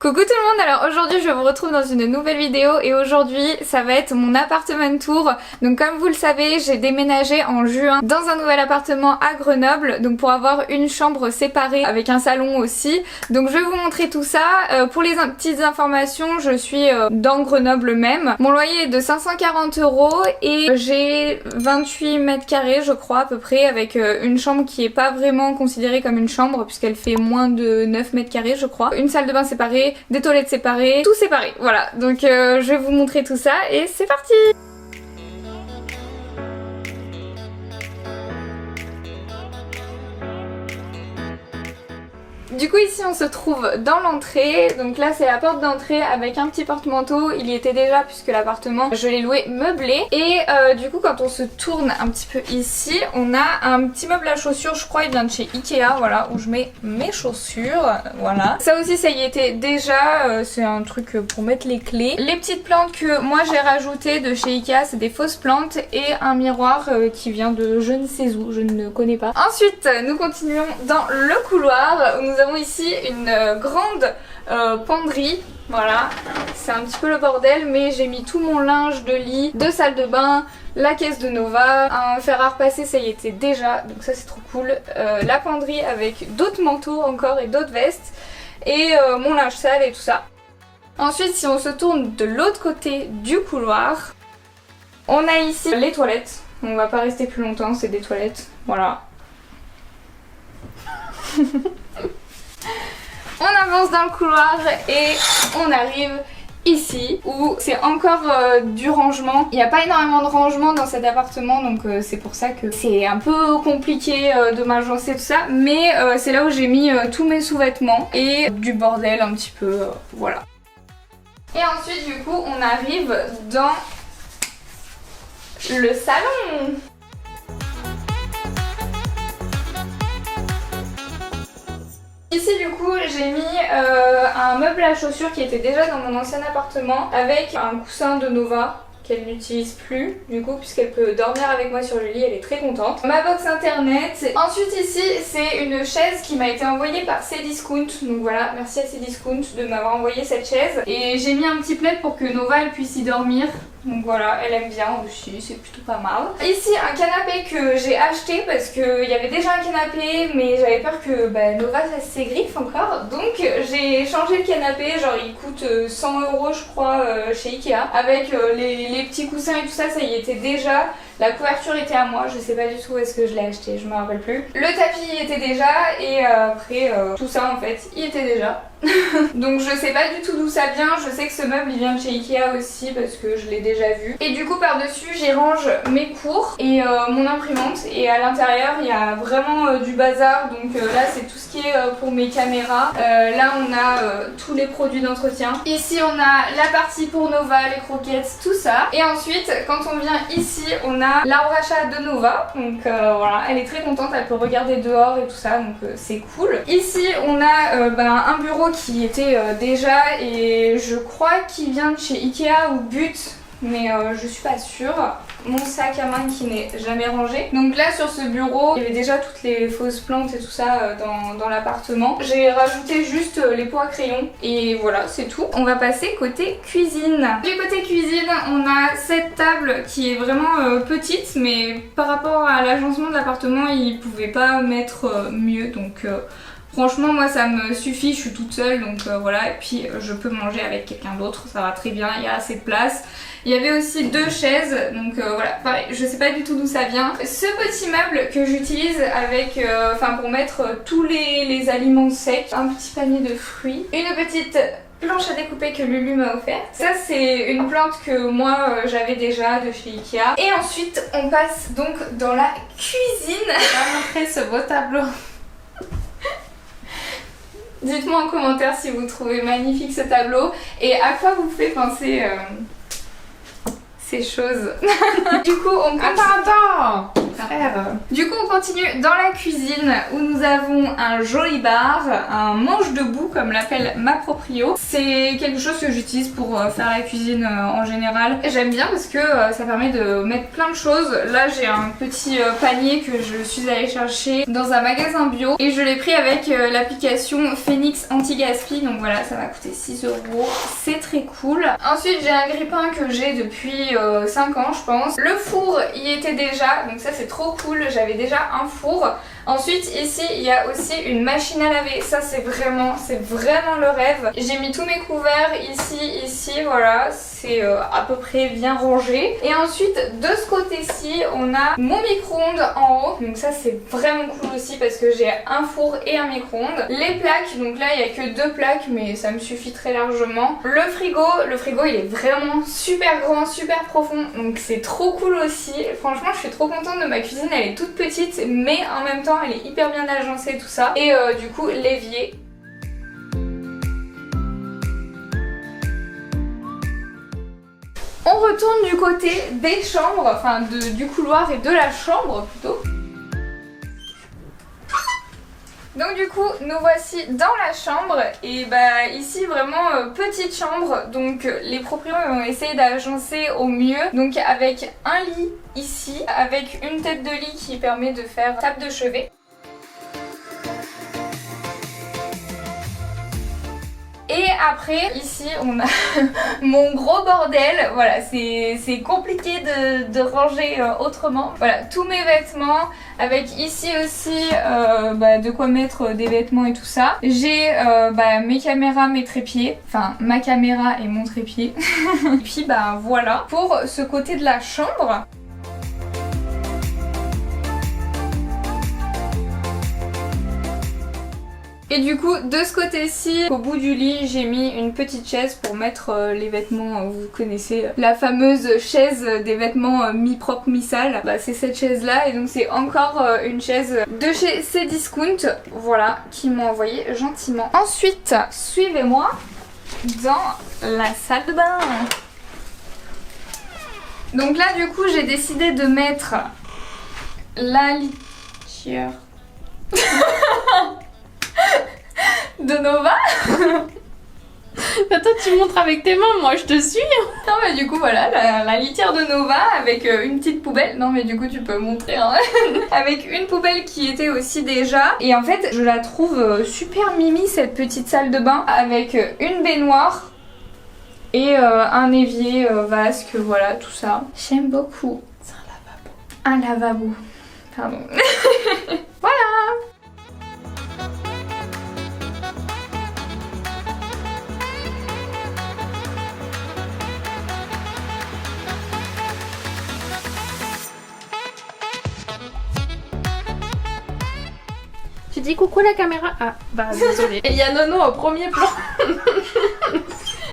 Coucou tout le monde, alors aujourd'hui je vous retrouve dans une nouvelle vidéo et aujourd'hui ça va être mon appartement tour. Donc comme vous le savez, j'ai déménagé en juin dans un nouvel appartement à Grenoble, donc pour avoir une chambre séparée avec un salon aussi. Donc je vais vous montrer tout ça. Pour les petites informations, je suis dans Grenoble même. Mon loyer est de 540 € et j'ai 28 mètres carrés je crois à peu près, avec une chambre qui est pas vraiment considérée comme une chambre puisqu'elle fait moins de 9 mètres carrés je crois. Une salle de bain séparée, des toilettes séparées, tout séparé, voilà. Donc je vais vous montrer tout ça et c'est parti! Du coup ici on se trouve dans l'entrée, donc là c'est la porte d'entrée avec un petit porte-manteau, il y était déjà puisque l'appartement je l'ai loué meublé. Et du coup quand on se tourne un petit peu ici, on a un petit meuble à chaussures, je crois il vient de chez Ikea, voilà, où je mets mes chaussures, voilà. Ça aussi ça y était déjà, c'est un truc pour mettre les clés. Les petites plantes que moi j'ai rajoutées de chez Ikea, c'est des fausses plantes et un miroir qui vient de je ne sais où, je ne connais pas. Ensuite nous continuons dans le couloir où nous avons ici une grande penderie, voilà, c'est un petit peu le bordel mais j'ai mis tout mon linge de lit, de salle de bain, la caisse de Nova, un fer à repasser ça y était déjà, donc ça c'est trop cool, la penderie avec d'autres manteaux encore et d'autres vestes et mon linge sale et tout ça. Ensuite si on se tourne de l'autre côté du couloir, on a ici les toilettes, on va pas rester plus longtemps, c'est des toilettes, voilà. On avance dans le couloir et on arrive ici où c'est encore du rangement. Il n'y a pas énormément de rangement dans cet appartement, donc c'est pour ça que c'est un peu compliqué de m'agencer tout ça, mais c'est là où j'ai mis tous mes sous-vêtements et du bordel un petit peu, voilà. Et ensuite du coup on arrive dans le salon. Ici du coup j'ai mis un meuble à chaussures qui était déjà dans mon ancien appartement avec un coussin de Nova qu'elle n'utilise plus du coup puisqu'elle peut dormir avec moi sur le lit, elle est très contente. Ma box internet. Ensuite ici c'est une chaise qui m'a été envoyée par Cdiscount, donc voilà, merci à Cdiscount de m'avoir envoyé cette chaise. Et j'ai mis un petit plaid pour que Nova elle puisse y dormir. Donc voilà, elle aime bien aussi, c'est plutôt pas mal. Ici un canapé que j'ai acheté parce qu'il y avait déjà un canapé mais j'avais peur que Nova ça s'égriffe encore. Donc j'ai changé le canapé, genre il coûte 100 € je crois chez Ikea. Avec les petits coussins et tout ça, ça y était déjà. La couverture était à moi, je sais pas du tout où est-ce que je l'ai acheté, je me rappelle plus. Le tapis y était déjà et après tout ça en fait y était déjà. Donc je sais pas du tout d'où ça vient, je sais que ce meuble il vient de chez Ikea aussi parce que je l'ai déjà vu. Et du coup par dessus j'y range mes cours et mon imprimante et à l'intérieur il y a vraiment du bazar. Donc là c'est tout ce qui est pour mes caméras. Là on a tous les produits d'entretien. Ici on a la partie pour Nova, les croquettes, tout ça. Et ensuite quand on vient ici on a l'arbre à chat de Nova. Donc voilà, elle est très contente, elle peut regarder dehors et tout ça, donc c'est cool. Ici on a un bureau qui était déjà et je crois qu'il vient de chez Ikea ou But, mais je suis pas sûre. Mon sac à main qui n'est jamais rangé. Donc là sur ce bureau il y avait déjà toutes les fausses plantes et tout ça dans l'appartement. J'ai rajouté juste les pots à crayon et voilà c'est tout. On va passer côté cuisine. Du côté cuisine on a cette table qui est vraiment petite, mais par rapport à l'agencement de l'appartement ils pouvaient pas mettre mieux, donc franchement moi ça me suffit, je suis toute seule donc voilà, et puis je peux manger avec quelqu'un d'autre, ça va très bien, il y a assez de place. Il y avait aussi deux chaises, donc voilà, pareil, je sais pas du tout d'où ça vient. Ce petit meuble que j'utilise avec, pour mettre tous les aliments secs, un petit panier de fruits, une petite planche à découper que Lulu m'a offerte. Ça c'est une plante que moi j'avais déjà de chez Ikea. Et ensuite on passe donc dans la cuisine. On va montrer ce beau tableau. Dites-moi en commentaire si vous trouvez magnifique ce tableau et à quoi vous fait penser ces choses. Du coup on continue. Attends frère. Du coup on continue dans la cuisine où nous avons un joli bar, un manche debout comme l'appelle ma proprio. C'est quelque chose que j'utilise pour faire la cuisine en général. J'aime bien parce que ça permet de mettre plein de choses. Là j'ai un petit panier que je suis allée chercher dans un magasin bio et je l'ai pris avec l'application Phoenix Anti-Gaspi. Donc voilà, ça m'a coûté 6 €. C'est très cool. Ensuite j'ai un grille-pain que j'ai depuis 5 ans je pense. Le four y était déjà, donc ça c'est trop cool. J'avais déjà un four. Ensuite ici il y a aussi une machine à laver, ça c'est vraiment le rêve. J'ai mis tous mes couverts ici, voilà, c'est à peu près bien rangé. Et ensuite de ce côté-ci on a mon micro-ondes en haut, donc ça c'est vraiment cool aussi parce que j'ai un four et un micro-ondes. Les plaques, donc là il n'y a que 2 plaques mais ça me suffit très largement. Le frigo il est vraiment super grand, super profond, donc c'est trop cool aussi. Franchement je suis trop contente de ma cuisine, elle est toute petite mais en même temps elle est hyper bien agencée tout ça. Et du coup l'évier. On retourne du côté des chambres, enfin du couloir et de la chambre plutôt. Donc du coup nous voici dans la chambre et bah ici vraiment petite chambre, donc les propriétaires ont essayé d'agencer au mieux, donc avec un lit ici, avec une tête de lit qui permet de faire table de chevet. Et après ici on a mon gros bordel, voilà c'est compliqué de ranger autrement. Voilà tous mes vêtements, avec ici aussi de quoi mettre des vêtements et tout ça. J'ai mes caméras, mes trépieds, enfin ma caméra et mon trépied. Et puis voilà pour ce côté de la chambre. Et du coup de ce côté-ci, au bout du lit, j'ai mis une petite chaise pour mettre les vêtements, vous connaissez la fameuse chaise des vêtements mi-propre mi-sale. Bah, c'est cette chaise là et donc c'est encore une chaise de chez Cdiscount, voilà, qui m'ont envoyé gentiment. Ensuite, suivez-moi dans la salle de bain. Donc là du coup j'ai décidé de mettre la litière de Nova. Bah toi tu montres avec tes mains, moi je te suis. Non mais du coup voilà la litière de Nova avec une petite poubelle. Non mais du coup tu peux montrer hein. Avec une poubelle qui était aussi déjà. Et en fait je la trouve super mimi cette petite salle de bain avec une baignoire et un évier vasque, voilà tout ça. J'aime beaucoup. C'est un lavabo. Un lavabo. Pardon. Voilà. Tu dis coucou la caméra. Ah bah désolée. Et il y a Nono au premier plan.